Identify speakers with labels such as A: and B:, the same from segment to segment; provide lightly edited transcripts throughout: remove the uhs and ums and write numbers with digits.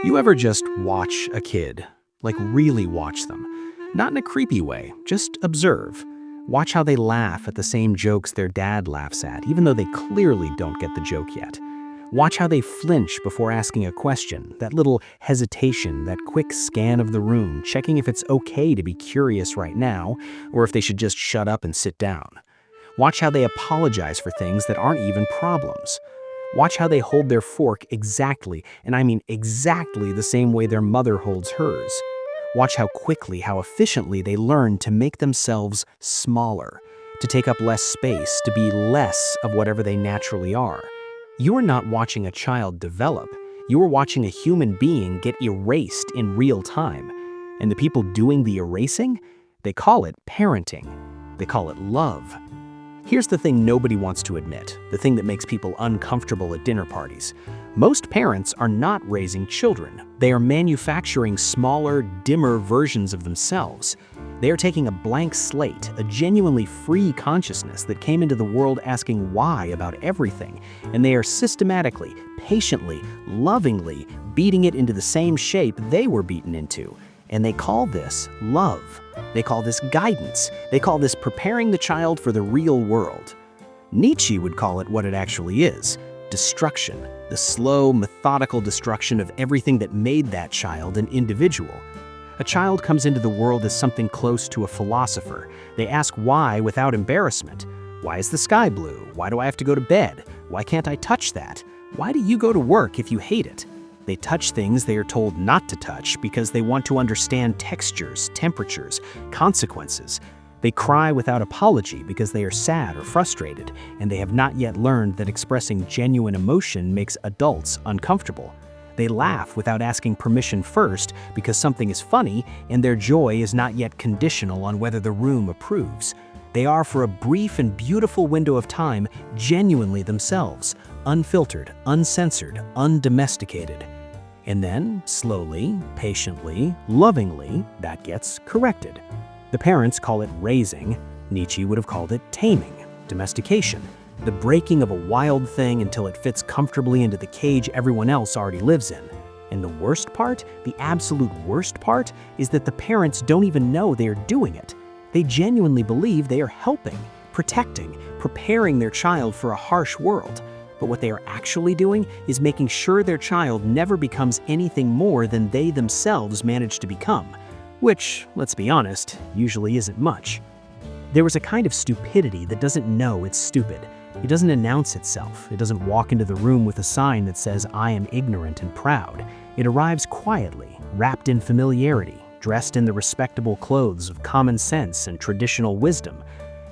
A: You ever just watch a kid? Like really watch them? Not in a creepy way, just observe. Watch how they laugh at the same jokes their dad laughs at, even though they clearly don't get the joke yet. Watch how they flinch before asking a question, that little hesitation, that quick scan of the room, checking if it's okay to be curious right now, or if they should just shut up and sit down. Watch how they apologize for things that aren't even problems. Watch how they hold their fork exactly, and I mean exactly the same way their mother holds hers. Watch how quickly, how efficiently they learn to make themselves smaller, to take up less space, to be less of whatever they naturally are. You are not watching a child develop. You are watching a human being get erased in real time. And the people doing the erasing, they call it parenting. They call it love. Here's the thing nobody wants to admit, the thing that makes people uncomfortable at dinner parties. Most parents are not raising children. They are manufacturing smaller, dimmer versions of themselves. They are taking a blank slate, a genuinely free consciousness that came into the world asking why about everything, and they are systematically, patiently, lovingly beating it into the same shape they were beaten into. And they call this love. They call this guidance. They call this preparing the child for the real world. Nietzsche would call it what it actually is: destruction, the slow, methodical destruction of everything that made that child an individual. A child comes into the world as something close to a philosopher. They ask why without embarrassment. Why is the sky blue? Why do I have to go to bed? Why can't I touch that? Why do you go to work if you hate it? They touch things they are told not to touch because they want to understand textures, temperatures, consequences. They cry without apology because they are sad or frustrated, and they have not yet learned that expressing genuine emotion makes adults uncomfortable. They laugh without asking permission first because something is funny, and their joy is not yet conditional on whether the room approves. They are, for a brief and beautiful window of time, genuinely themselves, unfiltered, uncensored, undomesticated. And then, slowly, patiently, lovingly, that gets corrected. The parents call it raising. Nietzsche would have called it taming, domestication, the breaking of a wild thing until it fits comfortably into the cage everyone else already lives in. And the worst part, the absolute worst part, is that the parents don't even know they are doing it. They genuinely believe they are helping, protecting, preparing their child for a harsh world. But what they are actually doing is making sure their child never becomes anything more than they themselves managed to become, which, let's be honest, usually isn't much. There is a kind of stupidity that doesn't know it's stupid. It doesn't announce itself. It doesn't walk into the room with a sign that says, "I am ignorant and proud." It arrives quietly, wrapped in familiarity, dressed in the respectable clothes of common sense and traditional wisdom.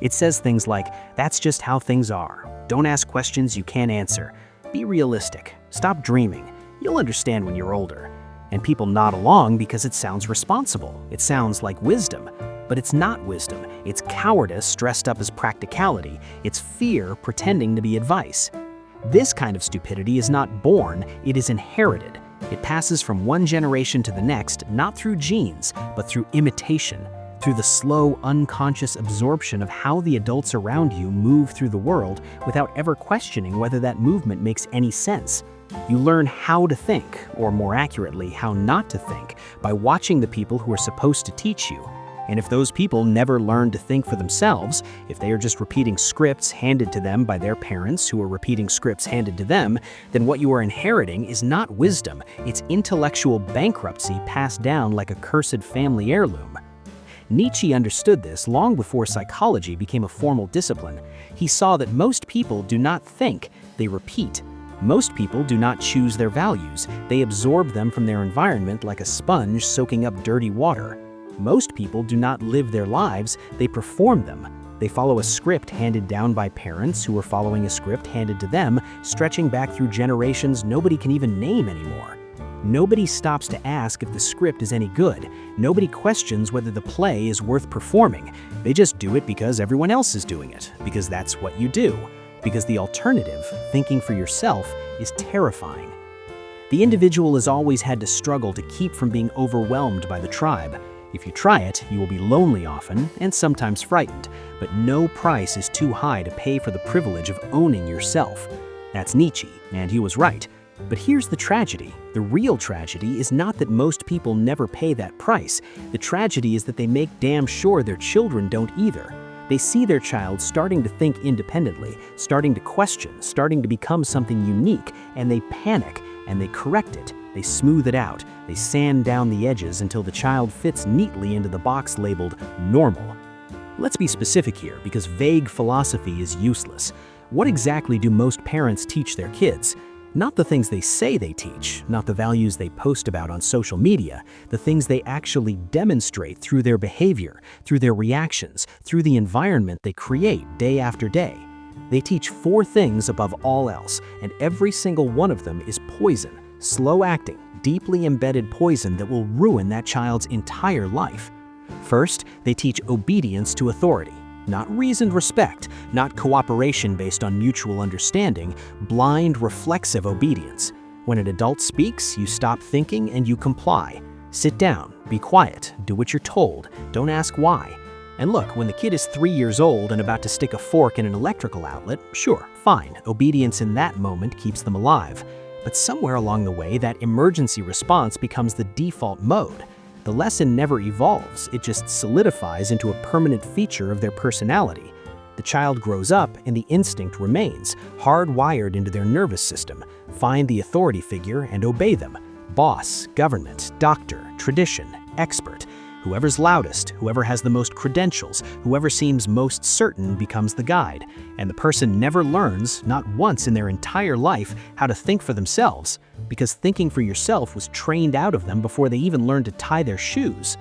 A: It says things like, "That's just how things are. Don't ask questions you can't answer. Be realistic. Stop dreaming. You'll understand when you're older." And people nod along because it sounds responsible. It sounds like wisdom. But it's not wisdom. It's cowardice dressed up as practicality. It's fear pretending to be advice. This kind of stupidity is not born, it is inherited. It passes from one generation to the next, not through genes, but through imitation, through the slow, unconscious absorption of how the adults around you move through the world without ever questioning whether that movement makes any sense. You learn how to think, or more accurately, how not to think, by watching the people who are supposed to teach you. And if those people never learn to think for themselves, if they are just repeating scripts handed to them by their parents who are repeating scripts handed to them, then what you are inheriting is not wisdom, it's intellectual bankruptcy passed down like a cursed family heirloom. Nietzsche understood this long before psychology became a formal discipline. He saw that most people do not think, they repeat. Most people do not choose their values, they absorb them from their environment like a sponge soaking up dirty water. Most people do not live their lives, they perform them. They follow a script handed down by parents who are following a script handed to them, stretching back through generations nobody can even name anymore. Nobody stops to ask if the script is any good. Nobody questions whether the play is worth performing. They just do it because everyone else is doing it, because that's what you do. Because the alternative, thinking for yourself, is terrifying. The individual has always had to struggle to keep from being overwhelmed by the tribe. If you try it, you will be lonely often, and sometimes frightened, but no price is too high to pay for the privilege of owning yourself. That's Nietzsche, and he was right. But here's the tragedy. The real tragedy is not that most people never pay that price. The tragedy is that they make damn sure their children don't either. They see their child starting to think independently, starting to question, starting to become something unique, and they panic, and they correct it. They smooth it out. They sand down the edges until the child fits neatly into the box labeled normal. Let's be specific here, because vague philosophy is useless. What exactly do most parents teach their kids? Not the things they say they teach, not the values they post about on social media, the things they actually demonstrate through their behavior, through their reactions, through the environment they create day after day. They teach 4 things above all else, and every single one of them is poison, slow-acting, deeply embedded poison that will ruin that child's entire life. First, they teach obedience to authority. Not reasoned respect, not cooperation based on mutual understanding, blind, reflexive obedience. When an adult speaks, you stop thinking and you comply. Sit down, be quiet, do what you're told, don't ask why. And look, when the kid is 3 years old and about to stick a fork in an electrical outlet, sure, fine, obedience in that moment keeps them alive. But somewhere along the way, that emergency response becomes the default mode. The lesson never evolves, it just solidifies into a permanent feature of their personality. The child grows up and the instinct remains, hardwired into their nervous system. Find the authority figure and obey them. Boss, government, doctor, tradition, expert. Whoever's loudest, whoever has the most credentials, whoever seems most certain becomes the guide. And the person never learns, not once in their entire life, how to think for themselves, because thinking for yourself was trained out of them before they even learned to tie their shoes.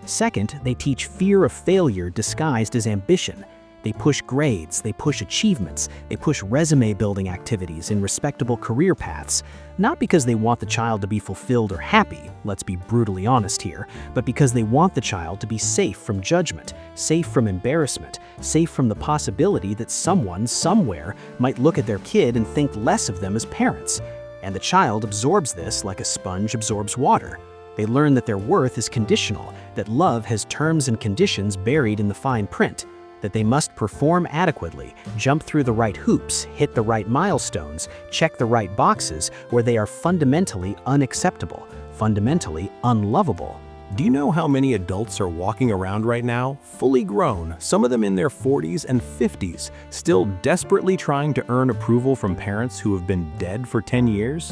A: Second, they teach fear of failure disguised as ambition. They push grades, they push achievements, they push resume-building activities in respectable career paths, not because they want the child to be fulfilled or happy, let's be brutally honest here, but because they want the child to be safe from judgment, safe from embarrassment, safe from the possibility that someone, somewhere, might look at their kid and think less of them as parents. And the child absorbs this like a sponge absorbs water. They learn that their worth is conditional, that love has terms and conditions buried in the fine print, that they must perform adequately, jump through the right hoops, hit the right milestones, check the right boxes, where they are fundamentally unacceptable, fundamentally unlovable.
B: Do you know how many adults are walking around right now, fully grown, some of them in their 40s and 50s, still desperately trying to earn approval from parents who have been dead for 10 years?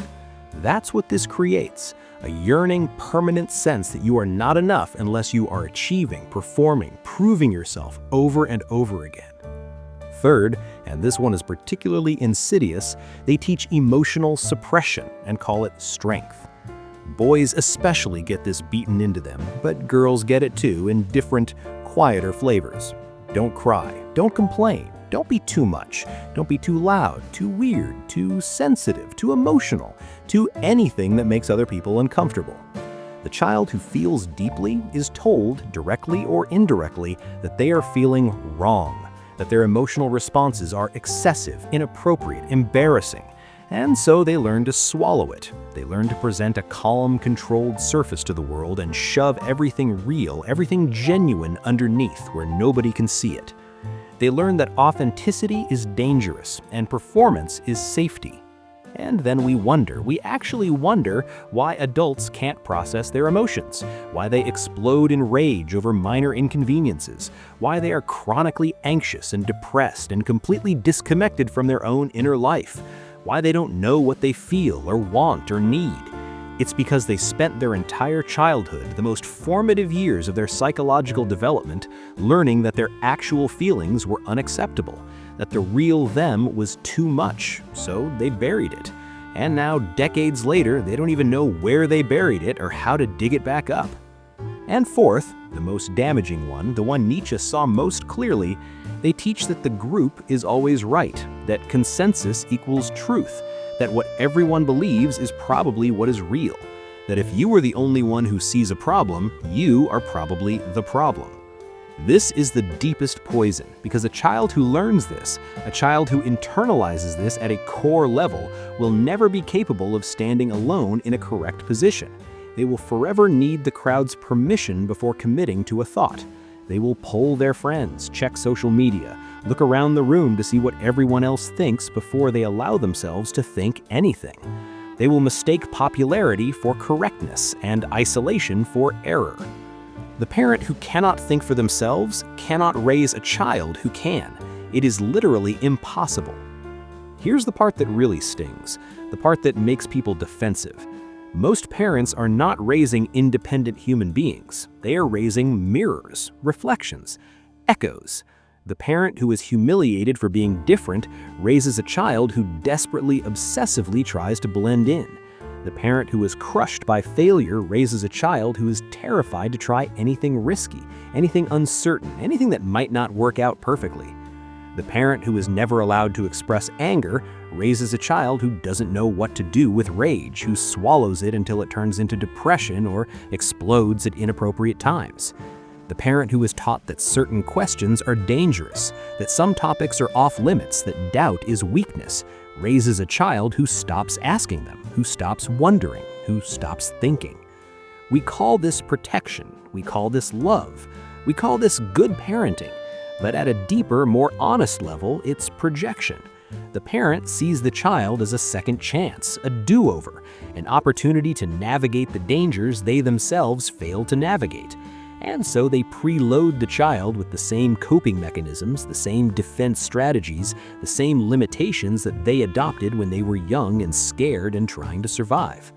B: That's what this creates. A yearning, permanent sense that you are not enough unless you are achieving, performing, proving yourself over and over again. Third, and this one is particularly insidious, they teach emotional suppression and call it strength. Boys especially get this beaten into them, but girls get it too in different, quieter flavors. Don't cry, don't complain, don't be too much, don't be too loud, too weird, too sensitive, too emotional, too anything that makes other people uncomfortable. The child who feels deeply is told, directly or indirectly, that they are feeling wrong, that their emotional responses are excessive, inappropriate, embarrassing, and so they learn to swallow it. They learn to present a calm, controlled surface to the world and shove everything real, everything genuine underneath where nobody can see it. They learn that authenticity is dangerous and performance is safety. And then we actually wonder why adults can't process their emotions, why they explode in rage over minor inconveniences, why they are chronically anxious and depressed and completely disconnected from their own inner life, why they don't know what they feel or want or need. It's because they spent their entire childhood, the most formative years of their psychological development, learning that their actual feelings were unacceptable, that the real them was too much, so they buried it. And now, decades later, they don't even know where they buried it or how to dig it back up. And fourth, the most damaging one, the one Nietzsche saw most clearly, they teach that the group is always right, that consensus equals truth, that what everyone believes is probably what is real, that if you are the only one who sees a problem, you are probably the problem. This is the deepest poison, because a child who learns this, a child who internalizes this at a core level, will never be capable of standing alone in a correct position. They will forever need the crowd's permission before committing to a thought. They will poll their friends, check social media, look around the room to see what everyone else thinks before they allow themselves to think anything. They will mistake popularity for correctness and isolation for error. The parent who cannot think for themselves cannot raise a child who can. It is literally impossible. Here's the part that really stings, the part that makes people defensive. Most parents are not raising independent human beings. They are raising mirrors, reflections, echoes. The parent who is humiliated for being different raises a child who desperately, obsessively tries to blend in. The parent who is crushed by failure raises a child who is terrified to try anything risky, anything uncertain, anything that might not work out perfectly. The parent who is never allowed to express anger raises a child who doesn't know what to do with rage, who swallows it until it turns into depression or explodes at inappropriate times. The parent who is taught that certain questions are dangerous, that some topics are off limits, that doubt is weakness, raises a child who stops asking them, who stops wondering, who stops thinking. We call this protection, we call this love, we call this good parenting, but at a deeper, more honest level, it's projection. The parent sees the child as a second chance, a do-over, an opportunity to navigate the dangers they themselves fail to navigate. And so they preload the child with the same coping mechanisms, the same defense strategies, the same limitations that they adopted when they were young and scared and trying to survive.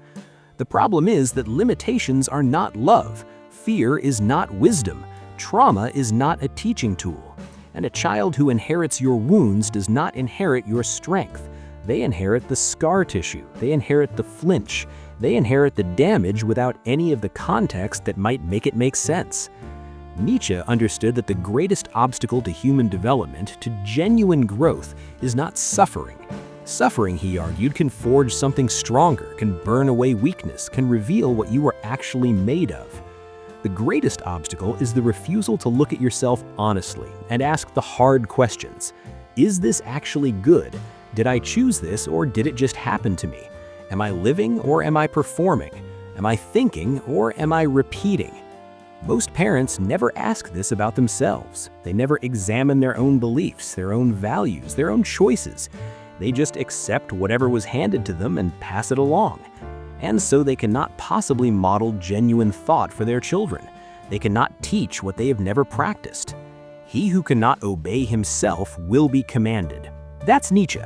B: The problem is that limitations are not love, fear is not wisdom, trauma is not a teaching tool, and a child who inherits your wounds does not inherit your strength. They inherit the scar tissue, they inherit the flinch, they inherit the damage without any of the context that might make it make sense. Nietzsche understood that the greatest obstacle to human development, to genuine growth, is not suffering. Suffering, he argued, can forge something stronger, can burn away weakness, can reveal what you are actually made of. The greatest obstacle is the refusal to look at yourself honestly and ask the hard questions. Is this actually good? Did I choose this, or did it just happen to me? Am I living, or am I performing? Am I thinking, or am I repeating? Most parents never ask this about themselves. They never examine their own beliefs, their own values, their own choices. They just accept whatever was handed to them and pass it along. And so they cannot possibly model genuine thought for their children. They cannot teach what they have never practiced. He who cannot obey himself will be commanded. That's Nietzsche.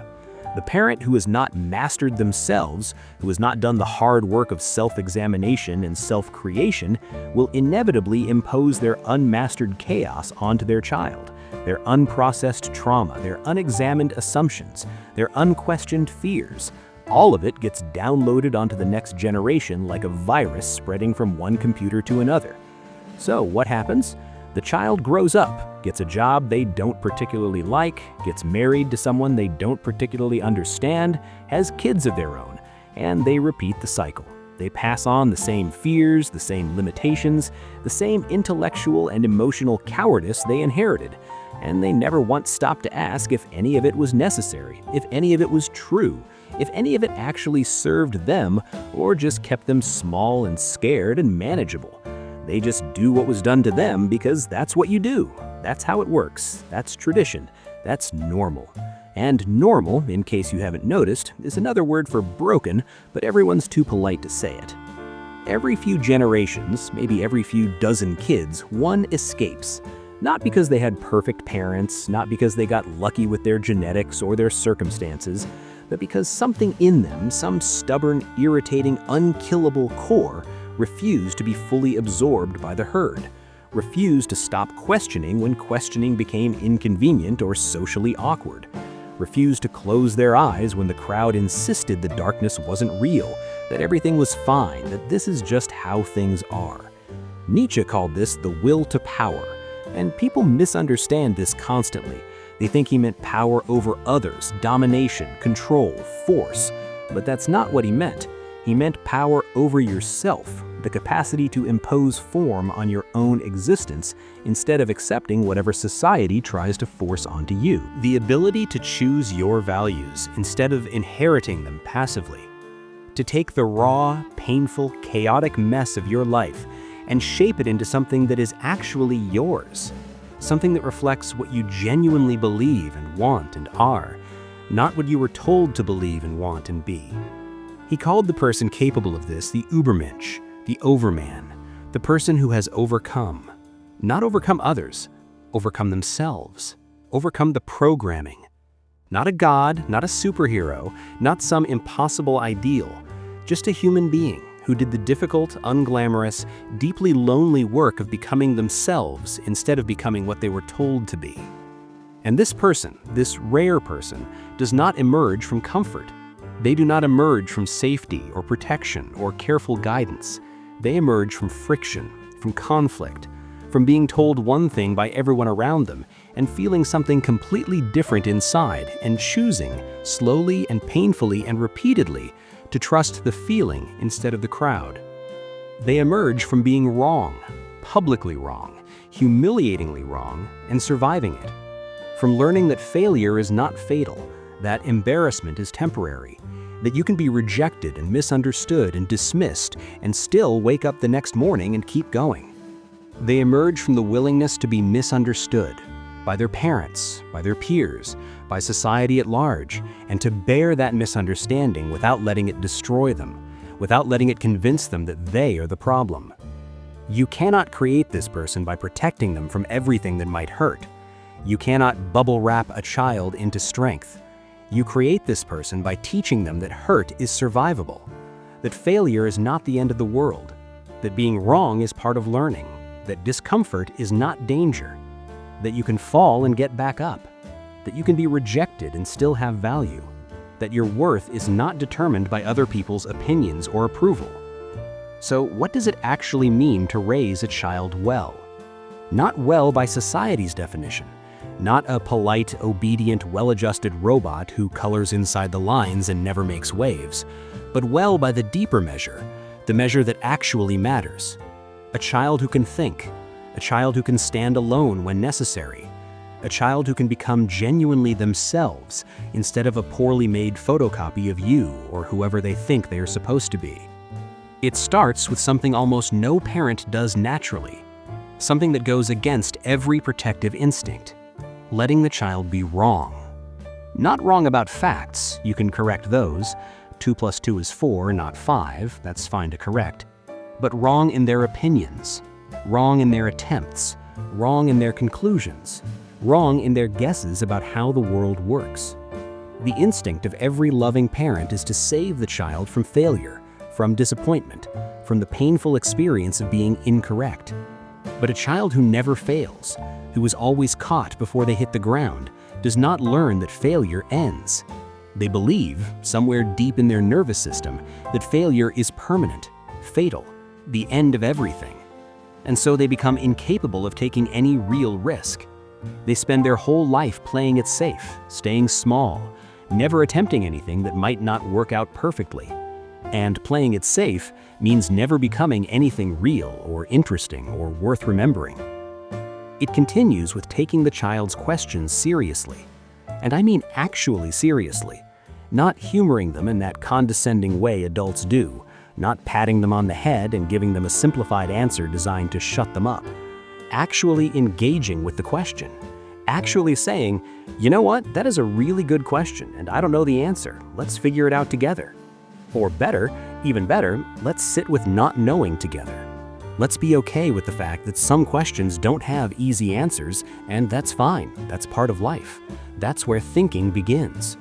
B: The parent who has not mastered themselves, who has not done the hard work of self-examination and self-creation, will inevitably impose their unmastered chaos onto their child, their unprocessed trauma, their unexamined assumptions, their unquestioned fears. All of it gets downloaded onto the next generation like a virus spreading from one computer to another. So what happens? The child grows up, gets a job they don't particularly like, gets married to someone they don't particularly understand, has kids of their own, and they repeat the cycle. They pass on the same fears, the same limitations, the same intellectual and emotional cowardice they inherited, and they never once stop to ask if any of it was necessary, if any of it was true, if any of it actually served them or just kept them small and scared and manageable. They just do what was done to them because that's what you do. That's how it works. That's tradition. That's normal. And normal, in case you haven't noticed, is another word for broken, but everyone's too polite to say it. Every few generations, maybe every few dozen kids, one escapes. Not because they had perfect parents, not because they got lucky with their genetics or their circumstances, but because something in them, some stubborn, irritating, unkillable core, refused to be fully absorbed by the herd, refused to stop questioning when questioning became inconvenient or socially awkward, refused to close their eyes when the crowd insisted the darkness wasn't real, that everything was fine, that this is just how things are. Nietzsche called this the will to power, and people misunderstand this constantly. They think he meant power over others, domination, control, force, but that's not what he meant. He meant power over yourself, the capacity to impose form on your own existence instead of accepting whatever society tries to force onto you. The ability to choose your values instead of inheriting them passively. To take the raw, painful, chaotic mess of your life and shape it into something that is actually yours. Something that reflects what you genuinely believe and want and are, not what you were told to believe and want and be.
A: He called the person capable of this the Ubermensch, the overman, the person who has overcome. Not overcome others, overcome themselves, overcome the programming. Not a god, not a superhero, not some impossible ideal, just a human being who did the difficult, unglamorous, deeply lonely work of becoming themselves instead of becoming what they were told to be. And this person, this rare person, does not emerge from comfort. They do not emerge from safety or protection or careful guidance. They emerge from friction, from conflict, from being told one thing by everyone around them and feeling something completely different inside and choosing, slowly and painfully and repeatedly, to trust the feeling instead of the crowd. They emerge from being wrong, publicly wrong, humiliatingly wrong, and surviving it. From learning that failure is not fatal, that embarrassment is temporary, that you can be rejected and misunderstood and dismissed and still wake up the next morning and keep going. They emerge from the willingness to be misunderstood by their parents, by their peers, by society at large, and to bear that misunderstanding without letting it destroy them, without letting it convince them that they are the problem. You cannot create this person by protecting them from everything that might hurt. You cannot bubble wrap a child into strength. You create this person by teaching them that hurt is survivable, that failure is not the end of the world, that being wrong is part of learning, that discomfort is not danger, that you can fall and get back up, that you can be rejected and still have value, that your worth is not determined by other people's opinions or approval. So what does it actually mean to raise a child well? Not well by society's definition, not a polite, obedient, well-adjusted robot who colors inside the lines and never makes waves, but well by the deeper measure, the measure that actually matters. A child who can think, a child who can stand alone when necessary, a child who can become genuinely themselves instead of a poorly made photocopy of you or whoever they think they are supposed to be. It starts with something almost no parent does naturally, something that goes against every protective instinct, letting the child be wrong. Not wrong about facts, you can correct those. 2 + 2 is 4, not 5, that's fine to correct. But wrong in their opinions, wrong in their attempts, wrong in their conclusions, wrong in their guesses about how the world works. The instinct of every loving parent is to save the child from failure, from disappointment, from the painful experience of being incorrect. But a child who never fails, who is always caught before they hit the ground, does not learn that failure ends. They believe, somewhere deep in their nervous system, that failure is permanent, fatal, the end of everything. And so they become incapable of taking any real risk. They spend their whole life playing it safe, staying small, never attempting anything that might not work out perfectly. And playing it safe means never becoming anything real or interesting or worth remembering. It continues with taking the child's questions seriously. And I mean actually seriously, not humoring them in that condescending way adults do, not patting them on the head and giving them a simplified answer designed to shut them up. Actually engaging with the question. Actually saying, you know what, that is a really good question and I don't know the answer. Let's figure it out together. Or better, even better, let's sit with not knowing together. Let's be okay with the fact that some questions don't have easy answers, and that's fine. That's part of life. That's where thinking begins.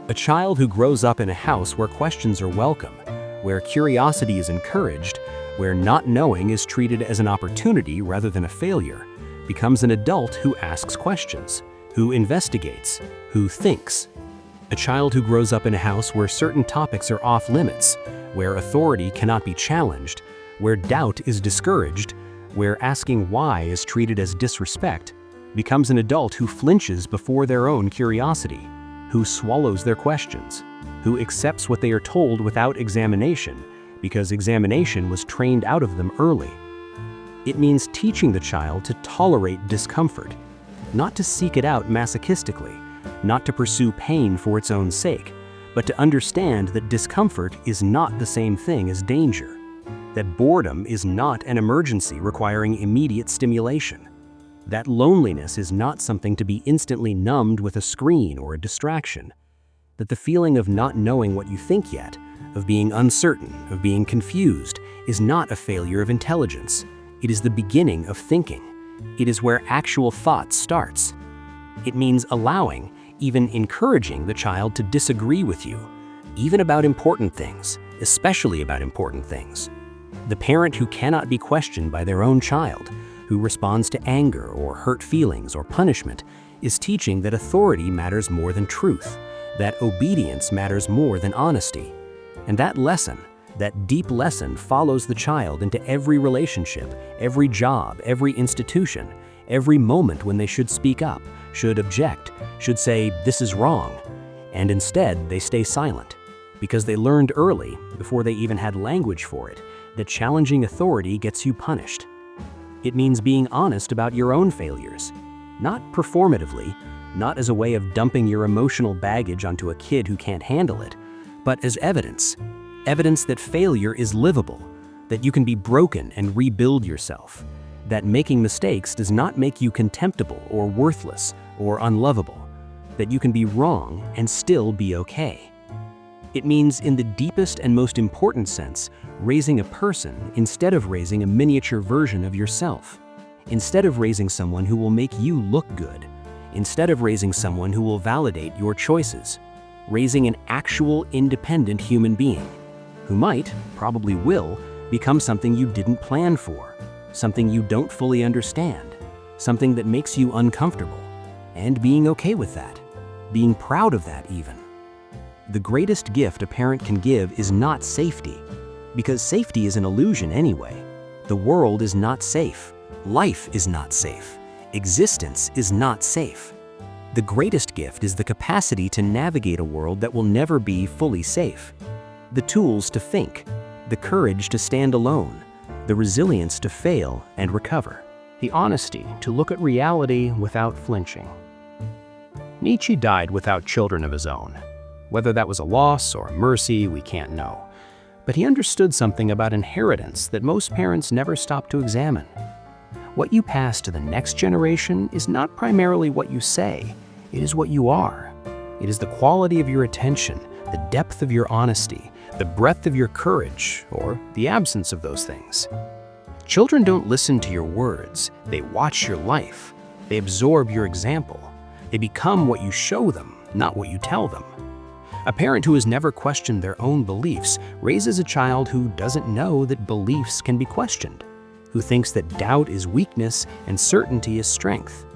A: A child who grows up in a house where questions are welcome, where curiosity is encouraged, where not knowing is treated as an opportunity rather than a failure, becomes an adult who asks questions, who investigates, who thinks. A child who grows up in a house where certain topics are off limits, where authority cannot be challenged, where doubt is discouraged, where asking why is treated as disrespect, becomes an adult who flinches before their own curiosity, who swallows their questions, who accepts what they are told without examination, because examination was trained out of them early. It means teaching the child to tolerate discomfort, not to seek it out masochistically, not to pursue pain for its own sake, but to understand that discomfort is not the same thing as danger, that boredom is not an emergency requiring immediate stimulation, that loneliness is not something to be instantly numbed with a screen or a distraction, that the feeling of not knowing what you think yet, of being uncertain, of being confused, is not a failure of intelligence. It is the beginning of thinking. It is where actual thought starts. It means allowing, even encouraging the child to disagree with you, even about important things, especially about important things. The parent who cannot be questioned by their own child, who responds to anger or hurt feelings or punishment, is teaching that authority matters more than truth, that obedience matters more than honesty. And that lesson, that deep lesson, follows the child into every relationship, every job, every institution, every moment when they should speak up, should object, should say, "This is wrong." And instead, they stay silent, because they learned early, before they even had language for it, that challenging authority gets you punished. It means being honest about your own failures, not performatively, not as a way of dumping your emotional baggage onto a kid who can't handle it, but as evidence that failure is livable, that you can be broken and rebuild yourself, that making mistakes does not make you contemptible or worthless or unlovable, that you can be wrong and still be okay. It means, in the deepest and most important sense, raising a person instead of raising a miniature version of yourself, instead of raising someone who will make you look good, instead of raising someone who will validate your choices, raising an actual independent human being who might, probably will, become something you didn't plan for, something you don't fully understand, something that makes you uncomfortable, and being okay with that, being proud of that even. The greatest gift a parent can give is not safety, because safety is an illusion anyway. The world is not safe. Life is not safe. Existence is not safe. The greatest gift is the capacity to navigate a world that will never be fully safe. The tools to think, the courage to stand alone, the resilience to fail and recover, the honesty to look at reality without flinching. Nietzsche died without children of his own. Whether that was a loss or a mercy, we can't know. But he understood something about inheritance that most parents never stop to examine. What you pass to the next generation is not primarily what you say, it is what you are. It is the quality of your attention, the depth of your honesty, the breadth of your courage, or the absence of those things. Children don't listen to your words, they watch your life. They absorb your example. They become what you show them, not what you tell them. A parent who has never questioned their own beliefs raises a child who doesn't know that beliefs can be questioned, who thinks that doubt is weakness and certainty is strength.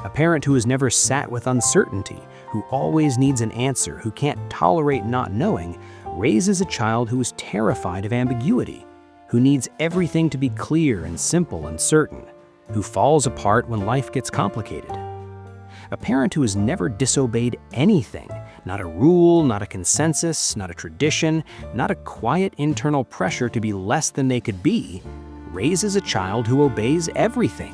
A: A parent who has never sat with uncertainty, who always needs an answer, who can't tolerate not knowing, raises a child who is terrified of ambiguity, who needs everything to be clear and simple and certain, who falls apart when life gets complicated. A parent who has never disobeyed anything, not a rule, not a consensus, not a tradition, not a quiet internal pressure to be less than they could be, raises a child who obeys everything,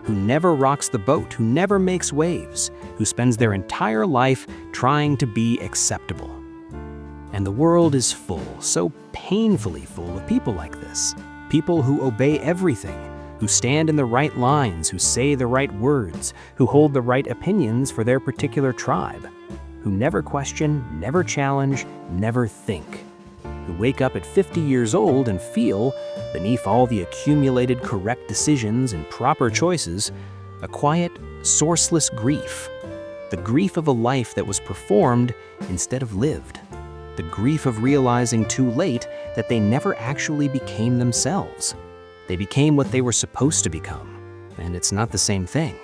A: who never rocks the boat, who never makes waves, who spends their entire life trying to be acceptable. And the world is full, so painfully full, of people like this. People who obey everything, who stand in the right lines, who say the right words, who hold the right opinions for their particular tribe, who never question, never challenge, never think, who wake up at 50 years old and feel, beneath all the accumulated correct decisions and proper choices, a quiet, sourceless grief, the grief of a life that was performed instead of lived. The grief of realizing too late that they never actually became themselves. They became what they were supposed to become, and it's not the same thing.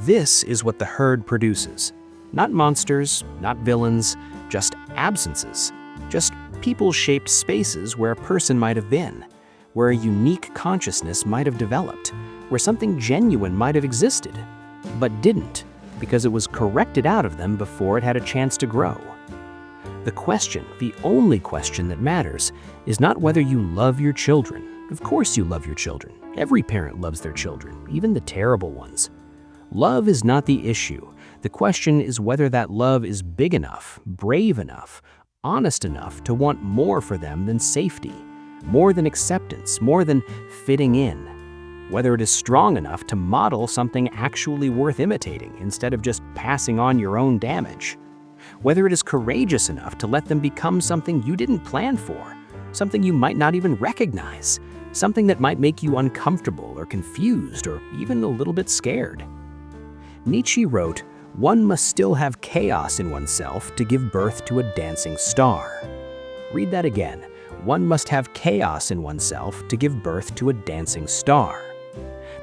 A: This is what the herd produces. Not monsters, not villains, just absences. Just people-shaped spaces where a person might have been, where a unique consciousness might have developed, where something genuine might have existed, but didn't, because it was corrected out of them before it had a chance to grow. The question, the only question that matters, is not whether you love your children. Of course you love your children. Every parent loves their children, even the terrible ones. Love is not the issue. The question is whether that love is big enough, brave enough, honest enough to want more for them than safety, more than acceptance, more than fitting in. Whether it is strong enough to model something actually worth imitating instead of just passing on your own damage. whether it is courageous enough to let them become something you didn't plan for, something you might not even recognize, something that might make you uncomfortable or confused or even a little bit scared. Nietzsche wrote, "One must still have chaos in oneself to give birth to a dancing star." Read that again. One must have chaos in oneself to give birth to a dancing star.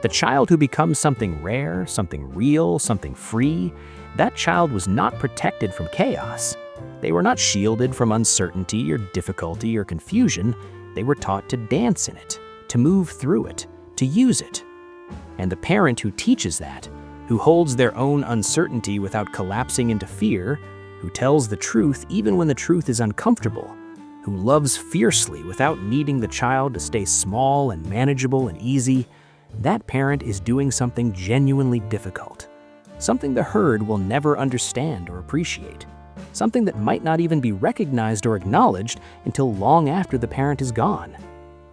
A: The child who becomes something rare, something real, something free, that child was not protected from chaos. They were not shielded from uncertainty or difficulty or confusion. They were taught to dance in it, to move through it, to use it. And the parent who teaches that, who holds their own uncertainty without collapsing into fear, who tells the truth even when the truth is uncomfortable, who loves fiercely without needing the child to stay small and manageable and easy, that parent is doing something genuinely difficult, something the herd will never understand or appreciate, something that might not even be recognized or acknowledged until long after the parent is gone.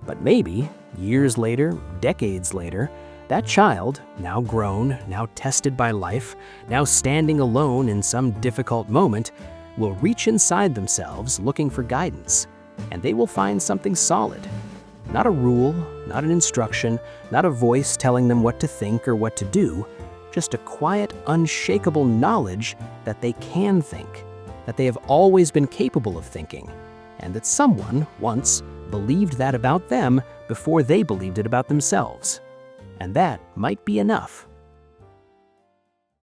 A: But maybe, years later, decades later, that child, now grown, now tested by life, now standing alone in some difficult moment, will reach inside themselves looking for guidance, and they will find something solid. Not a rule, not an instruction, not a voice telling them what to think or what to do, just a quiet, unshakable knowledge that they can think, that they have always been capable of thinking, and that someone, once, believed that about them before they believed it about themselves. And that might be enough.